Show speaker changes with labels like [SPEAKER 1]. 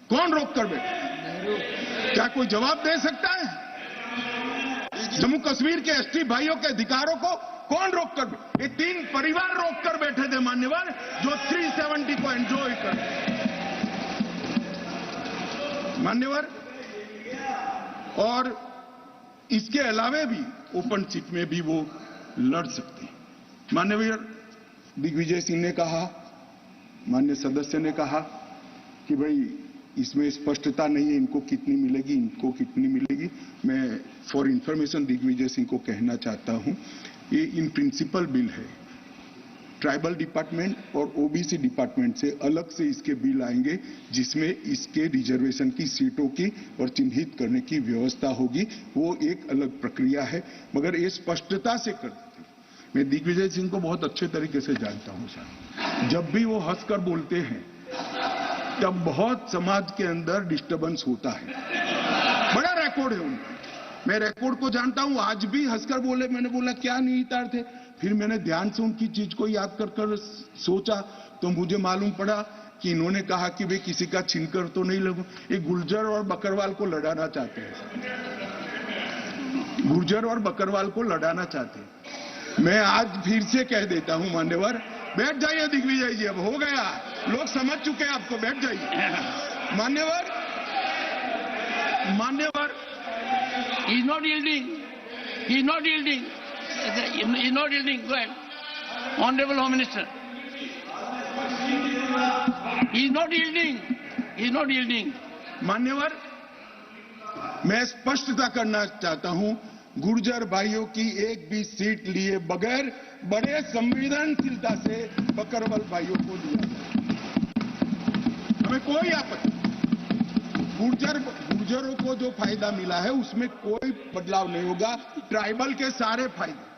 [SPEAKER 1] कौन रोक कर बैठे? क्या कोई जवाब दे सकता है? जम्मू कश्मीर के एसटी भाइयों के अधिकारों को कौन रोक कर? ये 3 परिवार रोक कर बैठे थे मान्यवर, जो 370 को एंजॉय कर मान्यवर। और इसके अलावे भी ओपन सीट में भी वो लड़ सकते हैं। माननीय दिग्विजय सिंह ने कहा, माननीय सदस्य ने कहा कि भाई इसमें स्पष्टता नहीं है, इनको कितनी मिलेगी, इनको कितनी मिलेगी। मैं फॉर इंफॉर्मेशन दिग्विजय सिंह को कहना चाहता हूं, ये इन प्रिंसिपल बिल है। ट्राइबल डिपार्टमेंट और ओबीसी डिपार्टमेंट से अलग से इसके बिल आएंगे, जिसमें इसके रिजर्वेशन की सीटों की और चिन्हित करने की व्यवस्था होगी। वो एक अलग प्रक्रिया है, मगर ये स्पष्टता से कर देते हैं। मैं दिग्विजय सिंह को बहुत अच्छे तरीके से जानता हूं सर। जब भी वो हंसकर बोलते हैं तब बहुत समाज के अंदर डिस्टर्बेंस होता है। बड़ा रिकॉर्ड है उनका, मैं रिकॉर्ड को जानता हूं। आज भी हंसकर बोले, मैंने बोला क्या निहितार्थ है? फिर मैंने ध्यान से उनकी चीज को याद कर सोचा तो मुझे मालूम पड़ा कि इन्होंने कहा कि वे किसी का छीनकर तो नहीं लगू। ये गुर्जर और बकरवाल को लड़ाना चाहते हैं, गुर्जर और बकरवाल को लड़ाना चाहते हैं। मैं आज फिर से कह देता हूं मान्यवर, बैठ जाइए दिग्विजय जी, अब हो गया, लोग समझ चुके हैं आपको, बैठ जाइए। मान्यवर, मान्यवर,
[SPEAKER 2] he is not yielding, he is not yielding, he is not yielding. Go ahead, Honorable Home Minister. He is not yielding, he is not yielding.
[SPEAKER 1] मान्यवर, मैं स्पष्टता करना चाहता हूं, गुर्जर भाइयों की एक भी सीट लिए बगैर बड़े संवेदनशीलता से बकरवाल भाइयों को लिया, हमें कोई आपत्ति। गुर्जरों को जो फायदा मिला है उसमें कोई बदलाव नहीं होगा। ट्राइबल के सारे फायदे